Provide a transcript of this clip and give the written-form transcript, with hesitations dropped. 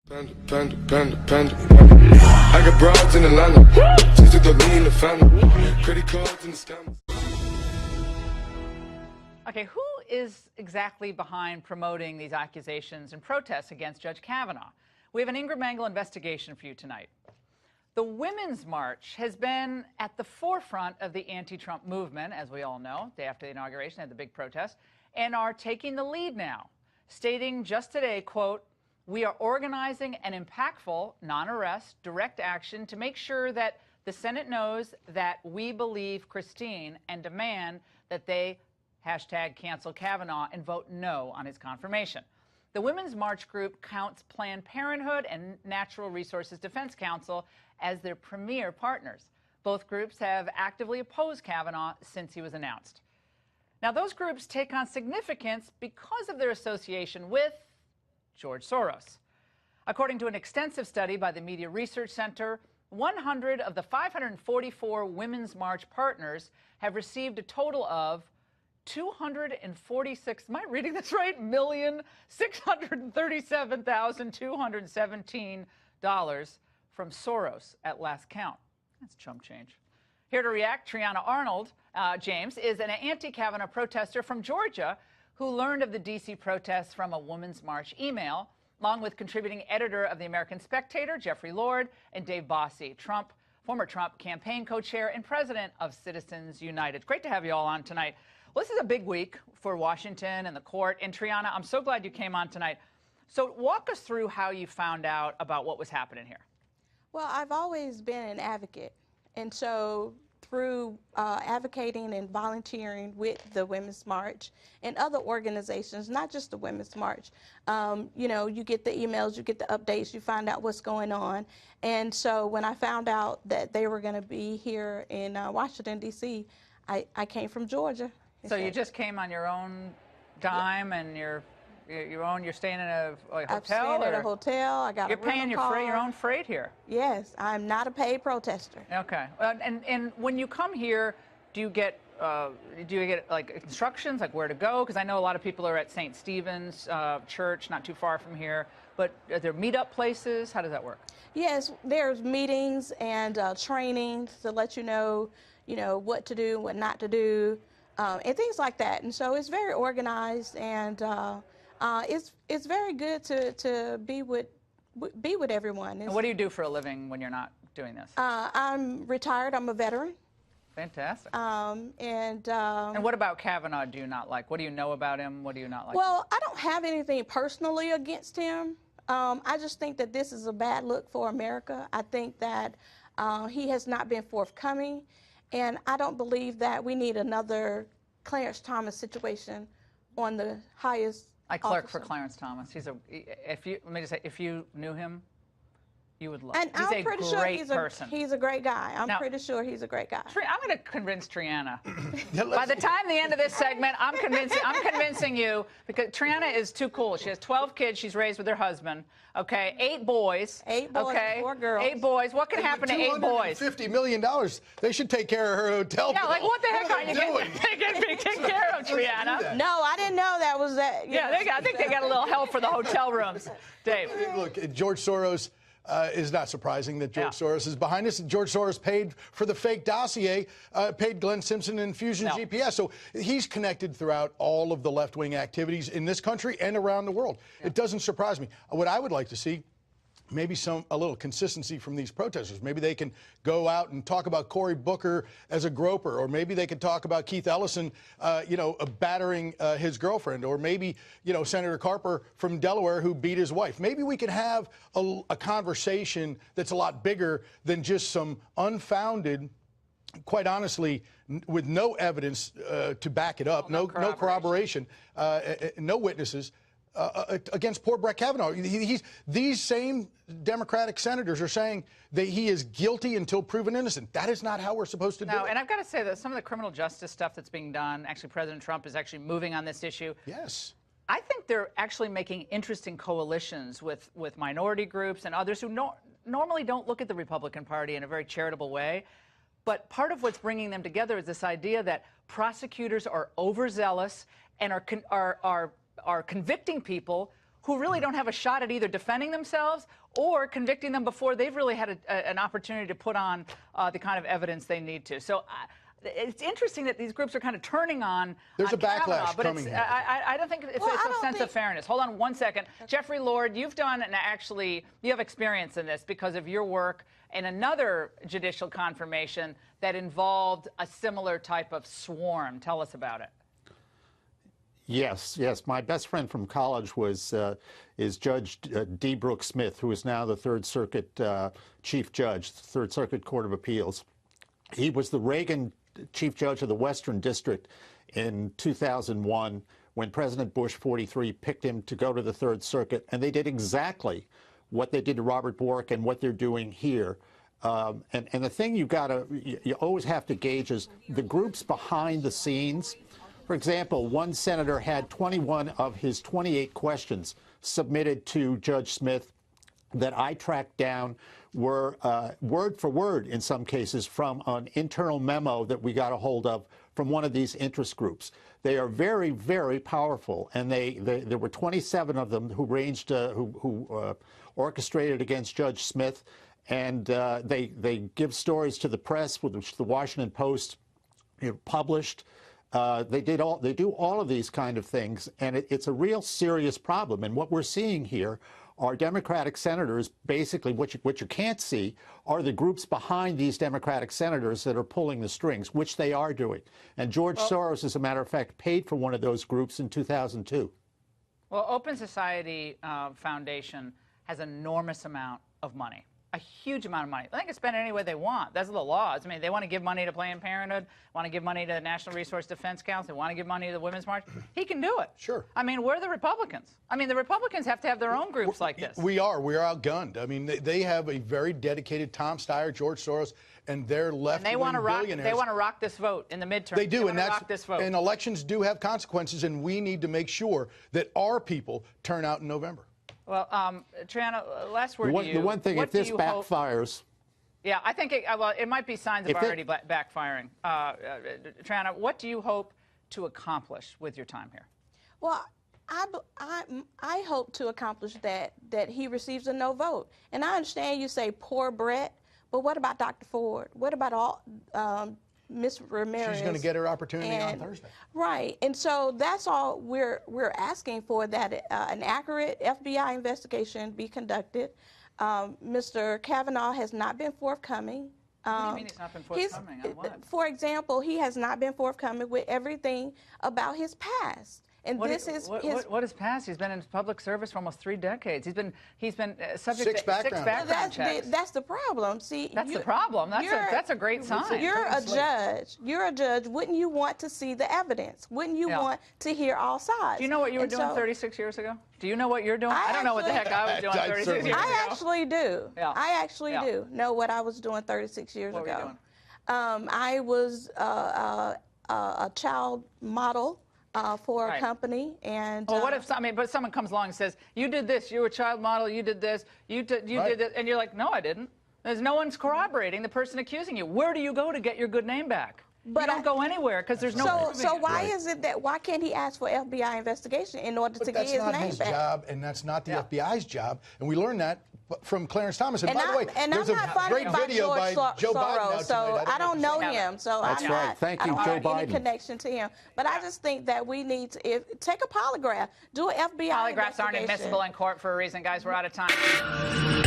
I got broads in Atlanta. Just to the lean the family. Credit cards and the scammers. Okay, who is exactly behind promoting these accusations and protests against Judge Kavanaugh? We have an Ingram Angle investigation for you tonight. The Women's March has been at the forefront of the anti-Trump movement, as we all know. Day after the inauguration, they had the big protest, and are taking the lead now, stating just today, quote, "We are organizing an impactful, non-arrest, direct action to make sure that the Senate knows that we believe Christine and demand that they #cancel Kavanaugh and vote no on his confirmation." The Women's March group counts Planned Parenthood and Natural Resources Defense Council as their premier partners. Both groups have actively opposed Kavanaugh since he was announced. Now, those groups take on significance because of their association with George Soros. According to an extensive study by the Media Research Center, 100 of the 544 Women's March partners have received a total of 246, am I reading this right? $1,637,217 from Soros at last count. That's chump change. Here to react, Triana Arnold, James, is an anti-Kavanaugh protester from Georgia who learned of the D.C. protests from a Women's March email, along with contributing editor of the American Spectator, Jeffrey Lord, and Dave Bossie, former Trump campaign co-chair and president of Citizens United. Great to have you all on tonight. Well, this is a big week for Washington and the court. And Triana, I'm so glad you came on tonight. So walk us through how you found out about what was happening here. Well, I've always been an advocate. And so through advocating and volunteering with the Women's March and other organizations, not just the Women's March, you know, you get the emails, you get the updates, you find out what's going on. And so when I found out that they were going to be here in Washington, D.C., I came from Georgia. So you just came on your own dime, yeah. And you're staying in a hotel? I'm staying at a hotel. I got You're paying your own freight here? Yes, I'm not a paid protester. Okay. And when you come here, do you get like instructions like where to go? Because I know a lot of people are at St. Stephen's Church, not too far from here. But are there meetup places? How does that work? Yes, there's meetings and trainings to let you know what to do, what not to do. And things like that, and so it's very organized, and it's very good to be with everyone. And what do you do for a living when you're not doing this? I'm retired. I'm a veteran. Fantastic. And what about Kavanaugh do you not like? What do you know about him? What do you not like? Well, I don't have anything personally against him. I just think that this is a bad look for America. I think that he has not been forthcoming. And I don't believe that we need another Clarence Thomas situation on the highest. I clerk for Clarence Thomas. Let me just say, if you knew him, you would love him. And I'm pretty sure he's a great guy. I'm pretty sure he's a great guy. I'm going to convince Triana. By the time the end of this segment, I'm convincing you, because Triana is too cool. She has 12 kids she's raised with her husband. Okay, 8 boys. 8 boys, okay? 4 girls. 8 boys. What can happen to 8 boys? $50 million. They should take care of her hotel bill. Yeah, like what the heck are you doing? They can be taken care of, Triana. No, I didn't know that was that. Yeah, I think they got a little help for the hotel rooms. Dave. Look, George Soros. Is not surprising that George Soros is behind this. George Soros paid for the fake dossier, paid Glenn Simpson and Fusion GPS. So he's connected throughout all of the left-wing activities in this country and around the world. It doesn't surprise me. What I would like to see, maybe a little consistency from these protesters. Maybe they can go out and talk about Cory Booker as a groper, or maybe they could talk about Keith Ellison, battering his girlfriend, or maybe, Senator Carper from Delaware who beat his wife. Maybe we could have a conversation that's a lot bigger than just some unfounded, quite honestly, with no evidence to back it up, no corroboration, no witnesses. Against poor Brett Kavanaugh. These same Democratic senators are saying that he is guilty until proven innocent. That is not how we're supposed to do it. And I've got to say that some of the criminal justice stuff that's being done, actually President Trump is actually moving on this issue. Yes. I think they're actually making interesting coalitions with minority groups and others who normally don't look at the Republican Party in a very charitable way. But part of what's bringing them together is this idea that prosecutors are overzealous and are convicting people who really don't have a shot at either defending themselves or convicting them before they've really had an opportunity to put on the kind of evidence they need to. So it's interesting that these groups are kind of turning on. There's a Kavanaugh, backlash but coming here. I don't think it's a sense of fairness. Hold on one second. Jeffrey Lord, you've done, and actually you have experience in this because of your work in another judicial confirmation that involved a similar type of swarm. Tell us about it. Yes. My best friend from college is Judge D. Brooks Smith, who is now the Third Circuit Chief Judge, Third Circuit Court of Appeals. He was the Reagan Chief Judge of the Western District in 2001 when President Bush 43 picked him to go to the Third Circuit, and they did exactly what they did to Robert Bork and what they're doing here. And the thing you always have to gauge is the groups behind the scenes. For example, one senator had 21 of his 28 questions submitted to Judge Smith that I tracked down were word for word, in some cases, from an internal memo that we got a hold of from one of these interest groups. They are very, very powerful, and there were 27 of them who orchestrated against Judge Smith, and they give stories to the press, which the Washington Post published. They do all of these kind of things, and it's a real serious problem. And what we're seeing here are Democratic senators, basically what you can't see are the groups behind these Democratic senators that are pulling the strings, which they are doing. And George Soros, as a matter of fact, paid for one of those groups in 2002. Well, Open Society Foundation has an enormous amount of money. A huge amount of money. They can spend it any way they want. That's the laws. I mean, they want to give money to Planned Parenthood, want to give money to the National Resource Defense Council, they want to give money to the Women's March. He can do it. Sure. I mean, we're the Republicans. I mean, the Republicans have to have their own groups like this. We're outgunned. I mean, they have a very dedicated Tom Steyer, George Soros, and their left-wing billionaires. They want to rock this vote in the midterm. They do, and elections do have consequences, and we need to make sure that our people turn out in November. Well, Triana, last word to you. The one thing, if this backfires... Yeah, I think it might be signs of already backfiring. Triana, what do you hope to accomplish with your time here? Well, I hope to accomplish that he receives a no vote. And I understand you say poor Brett, but what about Dr. Ford? What about all Ms. Ramirez? She's going to get her opportunity on Thursday. Right. And so that's all we're asking for, that an accurate FBI investigation be conducted. Mr. Kavanaugh has not been forthcoming. What do you mean he's not been forthcoming? On what? For example, he has not been forthcoming with everything about his past. And what is past? He's been in public service for almost 3 decades. He's been subject to six background checks. That's the problem. See, that's the problem. That's a great sign. You're a judge. You're a judge. Wouldn't you want to see the evidence? Wouldn't you want to hear all sides? Do you know what you were doing 36 years ago? Do you know what you're doing? I don't know what the heck I was doing 36 years ago. I actually do. Yeah. I actually do know what I was doing 36 years ago. What were you doing? I was a child model. For a company, and well, what if but someone comes along and says, "You did this. You were a child model. You did this. You did this," and you're like, "No, I didn't." There's no one's corroborating the person accusing you. Where do you go to get your good name back? But you don't go anywhere because there's no. So why is it that why can't he ask for FBI investigation in order to get his name back? That's not his job, and that's not the FBI's job, and we learned that from Clarence Thomas. And by the way, there's a great video by Joe Biden. So I don't know him. So that's right. Thank you, Joe Biden. I don't have any connection to him. But I just think that we need to take a polygraph, do an FBI investigation. Polygraphs aren't admissible in court for a reason, guys. We're out of time.